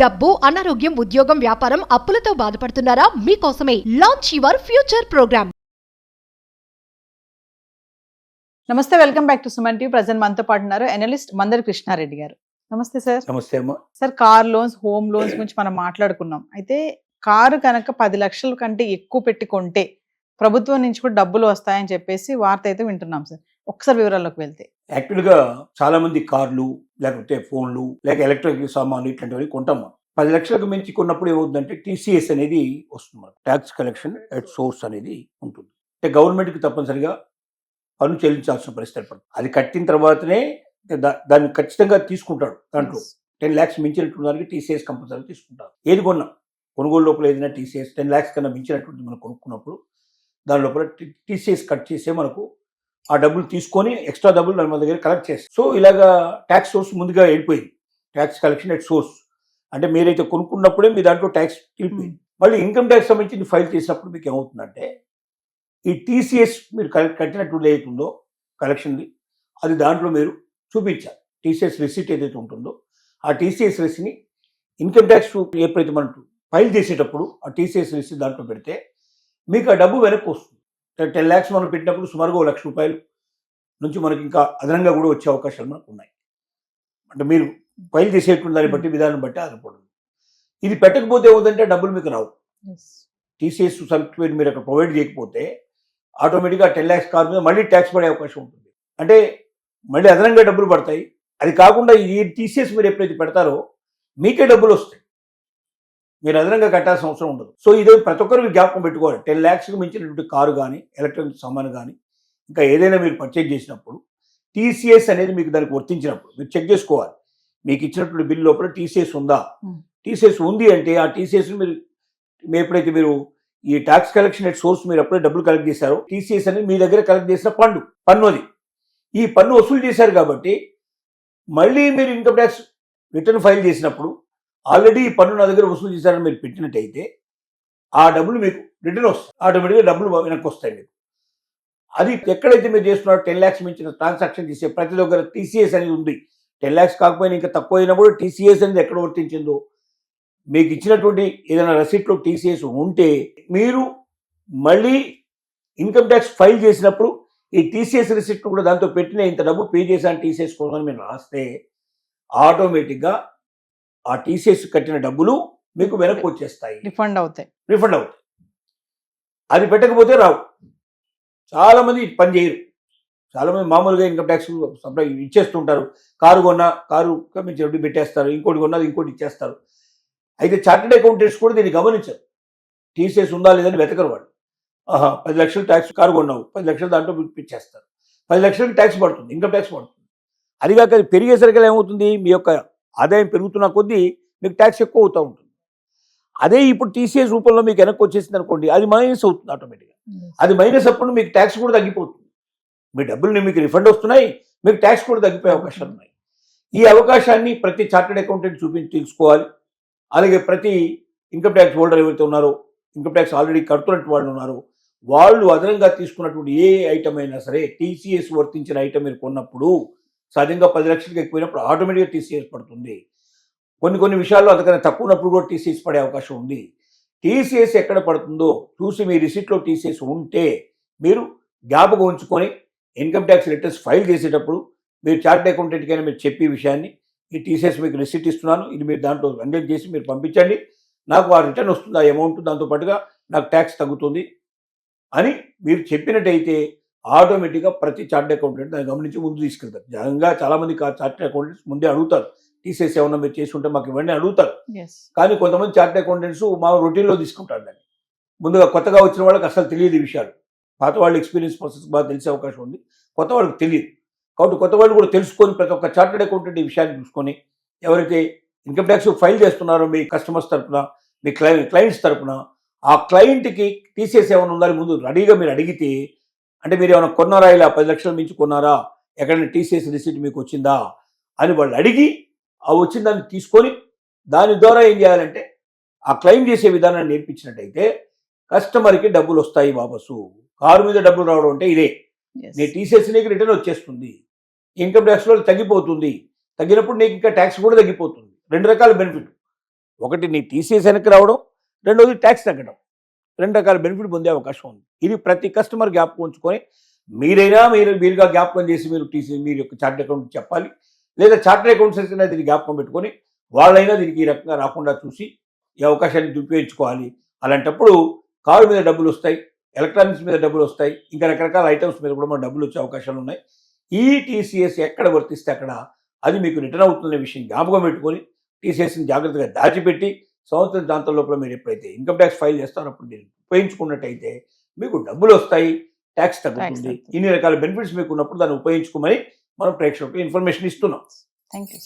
డబ్బు, అనారోగ్యం, ఉద్యోగం, వ్యాపారం, అప్పులతో బాధపడుతున్నారా? మీకోసమే లాంచ్ యువర్ ఫ్యూచర్ ప్రోగ్రామ్. నమస్తే, welcome back to Suman TV. Present మనతో పాటు ఉన్నారు అనలిస్ట్ మందరి కృష్ణారెడ్డి గారు. నమస్తే సార్. నమస్తే అమ్మా. Sir, car loans, home loans గురించి మనం మాట్లాడుకున్నాం. అయితే కారు కనుక 10 లక్షల కంటే ఎక్కువ పెట్టి కొంటే ప్రభుత్వం నుంచి కూడా డబ్బులు వస్తాయని చెప్పేసి వార్త అయితే వింటున్నాం సార్. ఒకసారి వివరాల్లోకి వెళ్తే, యాక్చువల్గా చాలా మంది కార్లు, లేకపోతే ఫోన్లు, లేక ఎలక్ట్రిక్ సామాన్లు ఇట్లాంటివి కొంటాం. 10 లక్షలకు మించి కొన్నప్పుడు ఏమవుతుందంటే టీసీఎస్ అనేది వస్తుంది, ట్యాక్స్ కలెక్షన్ ఎట్ సోర్స్ అనేది ఉంటుంది. అంటే గవర్నమెంట్కి తప్పనిసరిగా పన్ను చెల్లించాల్సిన పరిస్థితి ఏర్పడుతుంది. అది కట్టిన తర్వాతనే దాన్ని ఖచ్చితంగా తీసుకుంటాడు. దాంట్లో 10 lakhs మించినటువంటి దానికి టీసీఎస్ కంపల్సరీ తీసుకుంటారు. ఏది కొన్నా, కొనుగోలు లోపల ఏదైనా టీసీఎస్ 10 lakhs కన్నా మించినటువంటి మనం కొనుక్కున్నప్పుడు దాని లోపల టీసీఎస్ కట్ చేసే మనకు ఆ డబ్బులు తీసుకొని ఎక్స్ట్రా డబ్బులు మన దగ్గర కలెక్ట్ చేస్తారు. సో ఇలాగా ట్యాక్స్ సోర్స్ ముందుగా వెళ్ళిపోయింది. ట్యాక్స్ కలెక్షన్ ఎట్ సోర్స్ అంటే మీరైతే కొనుక్కున్నప్పుడే మీ దాంట్లో ట్యాక్స్ వెళ్ళిపోయింది. మళ్ళీ ఇన్కమ్ ట్యాక్స్ సంబంధించి ఫైల్ చేసినప్పుడు మీకు ఏమవుతుందంటే ఈ టీసీఎస్ మీరు కట్టినటువంటి ఏదైతే ఉందో కలెక్షన్ది, అది దాంట్లో మీరు చూపించాలి. టీసీఎస్ రిసిట్ ఏదైతే ఉంటుందో ఆ టీసీఎస్ రిసిట్ని ఇన్కమ్ ట్యాక్స్ ఎప్పుడైతే మనం ఫైల్ చేసేటప్పుడు ఆ టీసీఎస్ రిసిట్ దాంట్లో పెడితే మీకు ఆ డబ్బు వెనక్కి వస్తుంది. 10 lakhs మనం పెట్టినప్పుడు సుమారుగా 1 లక్ష రూపాయలు నుంచి మనకి ఇంకా అదనంగా కూడా వచ్చే అవకాశాలు మనకు ఉన్నాయి. అంటే మీరు ఫైల్ చేసేటువంటి దాన్ని బట్టి, విధానం బట్టి ఆధారపడుతుంది. ఇది పెట్టకపోతే ఏమవుతుందంటే డబ్బులు మీకు రావు. టీసీఎస్ సర్టిఫికేట్ మీరు అక్కడ ప్రొవైడ్ చేయకపోతే ఆటోమేటిక్గా 10 lakhs కార్ మీద మళ్ళీ ట్యాక్స్ పడే అవకాశం ఉంటుంది. అంటే మళ్ళీ అదనంగా డబ్బులు పడతాయి. అది కాకుండా ఈ టీసీఎస్ మీరు ఎప్పుడైతే పెడతారో మీకే డబ్బులు వస్తాయి, మీరు అదనంగా కట్టాల్సిన అవసరం ఉండదు. సో ఇదే ప్రతి ఒక్కరికి జ్ఞాపకం పెట్టుకోవాలి. 10 lakhsకి మించినటువంటి కారు కానీ, ఎలక్ట్రానిక్ సామాను కానీ, ఇంకా ఏదైనా మీరు పర్చేజ్ చేసినప్పుడు టీసీఎస్ అనేది మీకు దానికి వర్తించినప్పుడు మీరు చెక్ చేసుకోవాలి. మీకు ఇచ్చినటువంటి బిల్ లోపల టీసీఎస్ ఉందా? టీసీఎస్ ఉంది అంటే ఆ టీసీఎస్ మీరు ఎప్పుడైతే మీరు ఈ ట్యాక్స్ కలెక్షన్ ఎట్ సోర్స్ మీరు ఎప్పుడైతే డబ్బులు కలెక్ట్ చేశారో టీసీఎస్ అనేది మీ దగ్గర కలెక్ట్ చేసిన పన్ను అది. ఈ పన్ను వసూలు చేశారు కాబట్టి మళ్ళీ మీరు ఇన్కమ్ ట్యాక్స్ రిటర్న్ ఫైల్ చేసినప్పుడు ఆల్రెడీ ఈ పన్ను నా దగ్గర వసూలు చేశారని మీరు పెట్టినట్టయితే ఆ డబ్బులు మీకు రిటర్న్ వస్తాయి. ఆటోమేటిక్గా డబ్బులు వెనక్కి వస్తాయి మీకు. అది ఎక్కడైతే మీరు చేస్తున్నారో 10 lakhs మించిన ట్రాన్సాక్షన్ చేసే ప్రతి దగ్గర టీసీఎస్ అనేది ఉంది. 10 lakhs కాకపోయినా ఇంకా తక్కువ అయినప్పుడు టీసీఎస్ అనేది ఎక్కడ వర్తించిందో మీకు ఇచ్చినటువంటి ఏదైనా రసీట్లో టీసీఎస్ ఉంటే మీరు మళ్ళీ ఇన్కమ్ ట్యాక్స్ ఫైల్ చేసినప్పుడు ఈ టీసీఎస్ రిసిప్ట్ కూడా దాంతో పెట్టిన ఇంత డబ్బు పే చేశాను టీసీఎస్ కోసం మీరు రాస్తే ఆటోమేటిక్గా ఆ టీసీఎస్ కట్టిన డబ్బులు మీకు వెనక్కి వచ్చేస్తాయి, రిఫండ్ అవుతాయి. అది పెట్టకపోతే రావు. చాలామంది పని చేయరు. చాలామంది మామూలుగా ఇన్కమ్ ట్యాక్స్ సప్లై ఇచ్చేస్తుంటారు. కారు కొన్నా కారు మించి వడ్డీ పెట్టేస్తారు, ఇంకోటి కొన్నది ఇంకోటి ఇచ్చేస్తారు. అయితే చార్టెడ్ అకౌంటెంట్స్ కూడా దీన్ని గమనించారు. టీసీఎస్ ఉందా లేదని వెతకరు వాళ్ళు. 10 లక్షలు ట్యాక్స్ కారు కొన్నావు, 10 లక్షలు దాంట్లో ఇచ్చేస్తారు. 10 లక్షలకి ట్యాక్స్ పడుతుంది, ఇన్కమ్ ట్యాక్స్ పడుతుంది. అదిగాక అది పెరిగేసరికి ఏమవుతుంది, మీ యొక్క ఆదాయం పెరుగుతున్న కొద్దీ మీకు ట్యాక్స్ ఎక్కువ అవుతూ ఉంటుంది. అదే ఇప్పుడు టీసీఎస్ రూపంలో మీకు వెనక్కి వచ్చేసింది అనుకోండి, అది మైనస్ అవుతుంది ఆటోమేటిక్గా. అది మైనస్ అప్పుడు మీకు ట్యాక్స్ కూడా తగ్గిపోతుంది. మీ డబ్బులు మీకు రిఫండ్ వస్తున్నాయి, మీకు ట్యాక్స్ కూడా తగ్గిపోయే అవకాశాలు ఉన్నాయి. ఈ అవకాశాన్ని ప్రతి చార్టెడ్ అకౌంటెంట్ తెలుసుకోవాలి. అలాగే ప్రతి ఇన్కమ్ ట్యాక్స్ హోల్డర్ ఎవరైతే ఉన్నారో, ఇన్కమ్ ట్యాక్స్ ఆల్రెడీ కడుతున్నట్టు వాళ్ళు ఉన్నారో, వాళ్ళు అదనంగా తీసుకున్నటువంటి ఏ ఐటమ్ అయినా సరే టీసీఎస్ వర్తించిన ఐటమ్ మీరు కొన్నప్పుడు సహజంగా 10 లక్షలకు ఎక్కువైనప్పుడు ఆటోమేటిక్గా టీసీఎస్ పడుతుంది. కొన్ని విషయాల్లో అంతకన్నా తక్కువ ఉన్నప్పుడు కూడా టీసీఎస్ పడే అవకాశం ఉంది. టీసీఎస్ ఎక్కడ పడుతుందో చూసి మీ రిసిట్లో టీసీఎస్ ఉంటే మీరు జ్ఞాపకం ఉంచుకొని ఇన్కమ్ ట్యాక్స్ రిటర్న్స్ ఫైల్ చేసేటప్పుడు మీరు చార్టెడ్ అకౌంటెంట్కైనా మీరు చెప్పే విషయాన్ని, ఈ టీసీఎస్ మీకు రిసిట్ ఇస్తున్నాను, ఇది మీరు దాంట్లో ఎంగేజ్ చేసి మీరు పంపించండి, నాకు ఆ రిటర్న్ వస్తుంది, ఆ అమౌంట్ దాంతోపాటుగా నాకు ట్యాక్స్ తగ్గుతుంది అని మీరు చెప్పినట్టయితే ఆటోమేటిక్గా ప్రతి చార్టెడ్ అకౌంటెంట్ దాన్ని గమనించి ముందు తీసుకెళ్తారు. జనంగా చాలామంది చార్టెడ్ అకౌంటెంట్స్ ముందే అడుగుతారు, టీసీఎస్ ఏమన్నా మీరు చేసి ఉంటే మాకు ఇవన్నీ అడుగుతారు. కానీ కొంతమంది చార్టెడ్ అకౌంటెంట్స్ మా రొటీన్లో తీసుకుంటారు దాన్ని. ముందుగా కొత్తగా వచ్చిన వాళ్ళకి అసలు తెలియదు ఈ విషయాలు. పాత వాళ్ళు ఎక్స్పీరియన్స్ పర్సన్స్ బాగా తెలిసే అవకాశం ఉంది, కొత్త వాళ్ళకి తెలియదు. కాబట్టి కొత్త వాళ్ళు కూడా తెలుసుకొని ప్రతి ఒక్క చార్టెడ్ అకౌంటెంట్ ఈ విషయాన్ని చూసుకొని ఎవరైతే ఇన్కమ్ ట్యాక్స్ ఫైల్ చేస్తున్నారో మీ కస్టమర్స్ తరపున, మీ క్లయింట్స్ తరపున, ఆ క్లయింట్కి టీసీఎస్ ఏమైనా ఉందని ముందు రెడీగా మీరు అడిగితే, అంటే మీరు ఏమైనా కొన్నారా, ఇలా 10 లక్షల మించి కొన్నారా, ఎక్కడైనా టీసీఎస్ రిసిట్ మీకు వచ్చిందా అని వాళ్ళు అడిగి ఆ వచ్చిన దాన్ని తీసుకొని దాని ద్వారా ఏం చేయాలంటే ఆ క్లెయిమ్ చేసే విధానాన్ని నేర్పించినట్టయితే కస్టమర్కి డబ్బులు వస్తాయి వాపసు. కారు మీద డబ్బులు రావడం అంటే ఇదే. నీ టీసీఎస్ నీకు రిటర్న్ వచ్చేస్తుంది, ఇన్కమ్ ట్యాక్స్లో తగ్గిపోతుంది. తగ్గినప్పుడు నీకు ఇంకా ట్యాక్స్ కూడా తగ్గిపోతుంది. 2 రకాల బెనిఫిట్. ఒకటి నీ టీసీఎస్ వెనక్కి రావడం, రెండోది ట్యాక్స్ తగ్గడం. 2 రకాల బెనిఫిట్ పొందే అవకాశం ఉంది. ఇది ప్రతి కస్టమర్ జ్ఞాపకం ఉంచుకొని మీరైనా మీరుగా జ్ఞాపకం చేసి మీరు యొక్క చార్టెడ్ అకౌంట్ చెప్పాలి, లేదా చార్టెడ్ అకౌంట్స్ అయినా దీన్ని జ్ఞాపకం పెట్టుకొని వాళ్ళైనా దీనికి ఈ రకంగా రాకుండా చూసి ఈ అవకాశాన్ని దురుపయోగించుకోవాలి. అలాంటప్పుడు కారు మీద డబ్బులు వస్తాయి, ఎలక్ట్రానిక్స్ మీద డబ్బులు వస్తాయి, ఇంకా రకరకాల ఐటమ్స్ మీద కూడా మన డబ్బులు వచ్చే అవకాశాలు ఉన్నాయి. ఈ టీసీఎస్ ఎక్కడ వర్తిస్తే అక్కడ అది మీకు రిటర్న్ అవుతుందనే విషయం జ్ఞాపకం పెట్టుకొని టీసీఎస్ని జాగ్రత్తగా దాచిపెట్టి సంవత్సరం దాంతో లోపల మీరు ఎప్పుడైతే ఇన్కమ్ ట్యాక్స్ ఫైల్ చేస్తారో అప్పుడు మీరు ఉపయోగించుకున్నట్టయితే మీకు డబ్బులు వస్తాయి, ట్యాక్స్ తగ్గుతుంది. ఇన్ని రకాల బెనిఫిట్స్ మీకు ఉన్నప్పుడు దాన్ని ఉపయోగించుకోమని మనం ప్రేక్షకులకు ఇన్ఫర్మేషన్ ఇస్తున్నాం. Thank you.